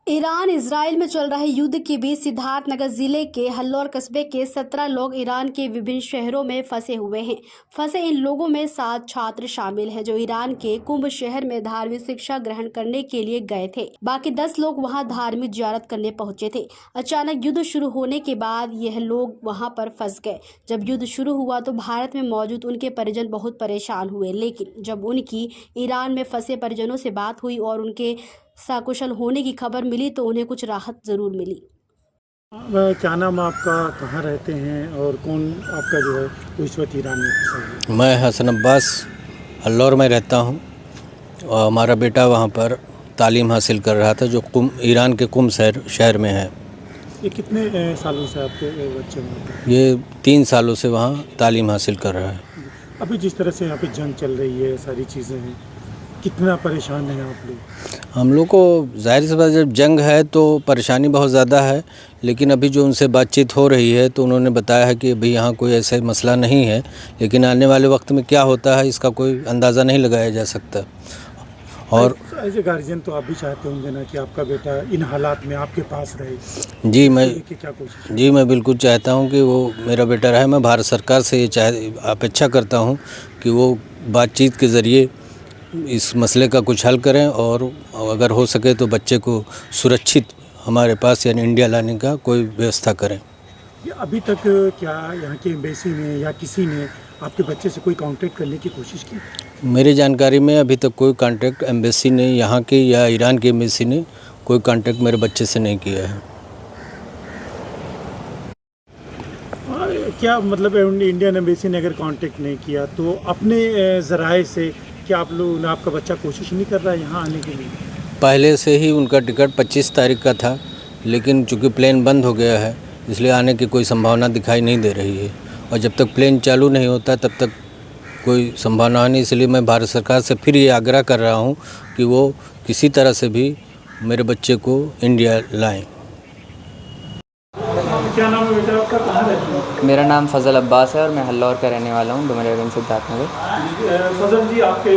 Iran Israel में चल रहे युद्ध के बीच सिद्धार्थनगर जिले के हल्लौर कस्बे के 17 लोग ईरान के विभिन्न शहरों में फंसे हुए हैं। फंसे इन लोगों में 7 छात्र शामिल हैं जो ईरान के कुंभ शहर में धार्मिक शिक्षा ग्रहण करने के लिए गए थे। बाकी 10 लोग वहां धार्मिक जियारत करने पहुंचे थे। अचानक युद्ध शुरू होने के बाद यह लोग वहां पर फंस गए। जब युद्ध शुरू हुआ तो भारत में मौजूद उनके परिजन बहुत परेशान हुए, लेकिन जब उनकी ईरान में फंसे परिजनों से बात हुई और उनके सकुशल होने की खबर मिली तो उन्हें कुछ राहत ज़रूर मिली। क्या नाम आपका, कहाँ रहते हैं और कौन आपका जो है इस वक्त ईरान में फंसा है? मैं हसन अब्बास हल्लौर में रहता हूँ और हमारा बेटा वहाँ पर तालीम हासिल कर रहा था जो ईरान के कुम शहर में है। ये कितने सालों से आपके बच्चे में? ये 3 सालों से वहाँ तालीम हासिल कर रहा है। अभी जिस तरह से यहाँ पे जंग चल रही है, सारी चीज़ें हैं, कितना परेशान हैं आप लोग? हम लोग को ज़ाहिर सी बात, जब जंग है तो परेशानी बहुत ज़्यादा है, लेकिन अभी जो उनसे बातचीत हो रही है तो उन्होंने बताया है कि अभी यहाँ कोई ऐसा मसला नहीं है, लेकिन आने वाले वक्त में क्या होता है इसका कोई अंदाज़ा नहीं लगाया जा सकता। और एज ए गार्जियन तो आप भी चाहते होंगे ना कि आपका बेटा इन हालात में आपके पास रहे। जी मैं बिल्कुल चाहता हूँ कि वो मेरा बेटा रहे। मैं भारत सरकार से ये अपेक्षा करता हूँ कि वो बातचीत के ज़रिए इस मसले का कुछ हल करें और अगर हो सके तो बच्चे को सुरक्षित हमारे पास यानी इंडिया लाने का कोई व्यवस्था करें। अभी तक क्या यहाँ की एम्बेसी ने या किसी ने आपके बच्चे से कोई कांटेक्ट करने की कोशिश की? मेरी जानकारी में अभी तक कोई कांटेक्ट एम्बेसी ने, यहाँ की या ईरान की एम्बेसी ने कोई कांटेक्ट मेरे बच्चे से नहीं किया है। क्या मतलब इंडियन एम्बेसी ने अगर कांटेक्ट नहीं किया तो अपने ज़राए से क्या आप लोग, आपका बच्चा कोशिश नहीं कर रहा है यहाँ आने के लिए? पहले से ही उनका टिकट 25 तारीख का था, लेकिन चूँकि प्लेन बंद हो गया है इसलिए आने की कोई संभावना दिखाई नहीं दे रही है, और जब तक प्लेन चालू नहीं होता तब तक कोई संभावना नहीं। इसलिए मैं भारत सरकार से फिर ये आग्रह कर रहा हूँ कि वो किसी तरह से भी मेरे बच्चे को इंडिया लाएं। क्या नाम है बेटा आपका, कहाँ रहते हैं? मेरा नाम फ़ज़ल अब्बास है और मैं हल्लौर का रहने वाला हूँ, डुमरियागंज सिद्धार्थनगर। फजल जी, आपके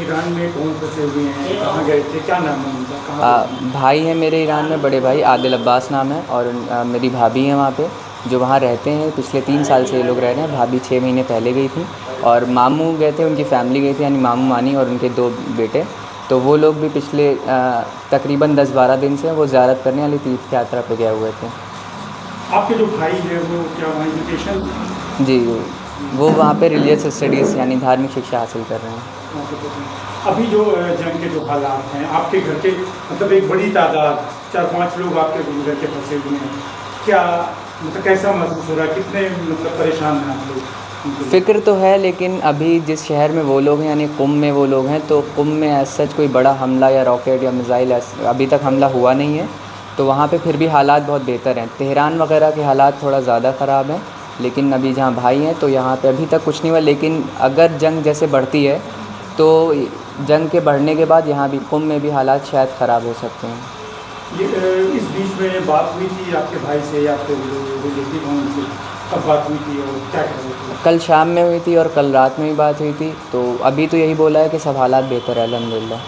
ईरान में कौन फंसे हुए हैं, कहाँ गए थे, क्या नाम है उनका? भाई है मेरे ईरान में, बड़े भाई आदिल अब्बास नाम है, और मेरी भाभी है वहाँ पे जो वहाँ रहते हैं। पिछले 3 साल से ये लोग रह रहे हैं। भाभी 6 महीने पहले गई थी और मामू गए थे, उनकी फैमिली गई थी, यानी मामू मानी और उनके 2 बेटे। तो वो लोग भी पिछले तकरीबन 10-12 दिन से वो ज़ियारत करने वाली तीर्थ यात्रा पे गए हुए थे। आपके जो भाई है वो क्या वहाँ एजुकेशन? जी, वो वहाँ पे रिलीजियस स्टडीज़ यानी धार्मिक शिक्षा हासिल कर रहे हैं। अभी जो जंग के जो हालात हैं, आपके घर के मतलब एक बड़ी तादाद 4-5 लोग आपके घर के फंसे हुए हैं, क्या मतलब कैसा महसूस हो रहा है, कितने मतलब परेशान हैं आप लोग? फ़िक्र तो है, लेकिन अभी जिस शहर में वो लोग हैं यानी कुंभ में वो लोग हैं, तो कुंभ में एज सच कोई बड़ा हमला या रॉकेट या मिसाइल अभी तक हमला हुआ नहीं है, तो वहाँ पे फिर भी हालात बहुत बेहतर हैं। तेहरान वगैरह के हालात थोड़ा ज़्यादा ख़राब हैं, लेकिन अभी जहाँ भाई हैं तो यहाँ पे अभी तक कुछ नहीं हुआ। लेकिन अगर जंग जैसे बढ़ती है तो जंग के बढ़ने के बाद यहाँ भी कुंभ में भी हालात शायद ख़राब हो सकते हैं। ये इस बीच में बात हुई थी आपके भाई से या आपके रिलेटिव से, कब बात हुई थी और क्या कह रहे थे? कल शाम में हुई थी और कल रात में भी बात हुई थी, तो अभी तो यही बोला है कि सब हालात बेहतर है अल्हम्दुलिल्लाह।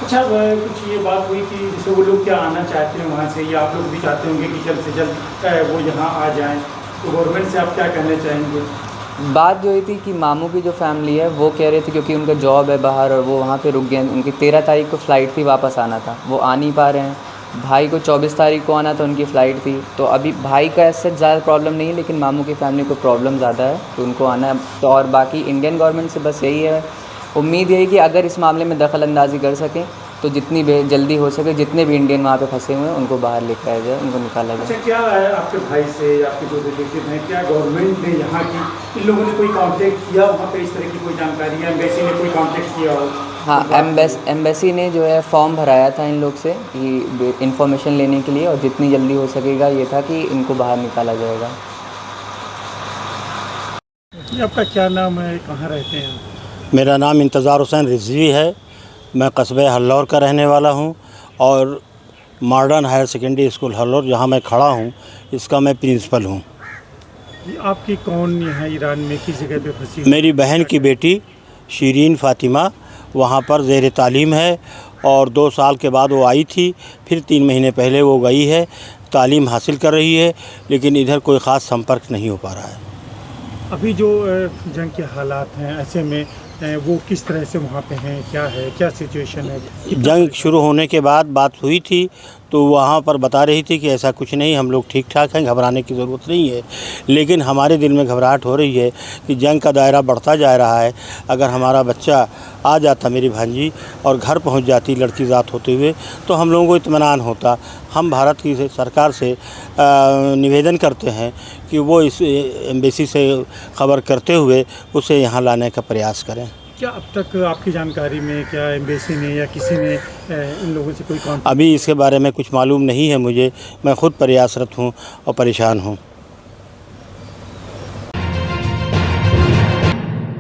अच्छा, कुछ ये बात हुई कि जैसे वो लोग क्या आना चाहते हैं वहाँ से, या आप लोग भी चाहते होंगे कि जल्द से जल्द वो यहाँ आ जाएं, तो गवर्नमेंट से आप क्या कहना चाहेंगे? बात जो हुई थी कि मामू की जो फैमिली है वो कह रहे थे क्योंकि उनका जॉब है बाहर और वो वहाँ पे रुक गए, उनकी 13 तारीख को फ़्लाइट थी, वापस आना था, वो आ नहीं पा रहे हैं। भाई को 24 तारीख को आना था, उनकी फ़्लाइट थी। तो अभी भाई का ऐसे ज़्यादा प्रॉब्लम नहीं है, लेकिन मामू की फैमिली को प्रॉब्लम ज़्यादा है, तो उनको आना है। तो और बाकी इंडियन गवर्नमेंट से बस यही है, उम्मीद यही कि अगर इस मामले में दखल अंदाज़ी कर सकें तो जितनी जल्दी हो सके जितने भी इंडियन वहाँ पे फंसे हुए हैं उनको बाहर लेकर आया जाए, उनको निकाला जाए। अच्छा, क्या है आपके भाई से, आपके जो रिलेटिव हैं, क्या गवर्नमेंट ने यहाँ की इन लोगों ने कोई कांटेक्ट किया वहाँ पे, इस तरह की कोई जानकारी है, एम्बेसी ने कोई कांटेक्ट किया हो? हाँ, एम्बेसी ने जो है फॉर्म भराया था इन लोग से कि इन्फॉर्मेशन लेने के लिए, और जितनी जल्दी हो सकेगा ये था कि इनको बाहर निकाला जाएगा। आपका क्या नाम है, कहाँ रहते हैं? मेरा नाम इंतज़ार हुसैन रिजवी है। मैं कस्बे हल्लौर का रहने वाला हूं और मॉडर्न हायर सेकेंडरी स्कूल हल्लौर जहां मैं खड़ा हूं इसका मैं प्रिंसिपल हूं। आपकी कौन यहाँ ईरान में किस जगह पे फंसी? मेरी बहन की बेटी शीरीन फ़ातिमा, वहाँ पर ज़ेर तालीम है और 2 साल के बाद वो आई थी, फिर 3 महीने पहले वो गई है, तालीम हासिल कर रही है, लेकिन इधर कोई ख़ास संपर्क नहीं हो पा रहा है। अभी जो जंग के हालात हैं, ऐसे में वो किस तरह से वहाँ पे हैं, क्या सिचुएशन है? जंग शुरू होने के बाद बात हुई थी तो वहाँ पर बता रही थी कि ऐसा कुछ नहीं, हम लोग ठीक ठाक हैं, घबराने की ज़रूरत नहीं है। लेकिन हमारे दिल में घबराहट हो रही है कि जंग का दायरा बढ़ता जा रहा है। अगर हमारा बच्चा आ जाता, मेरी भांजी, और घर पहुँच जाती लड़की ज़ात होते हुए, तो हम लोगों को इत्मीनान होता। हम भारत की सरकार से निवेदन करते हैं कि वो इस एम्बेसी से ख़बर करते हुए उसे यहाँ लाने का प्रयास करें। क्या अब तक आपकी जानकारी में क्या एम्बेसी ने या किसी ने इन लोगों से कोई अभी इसके बारे में कुछ मालूम नहीं है मुझे। मैं खुद प्रयासरत हूँ और परेशान हूँ।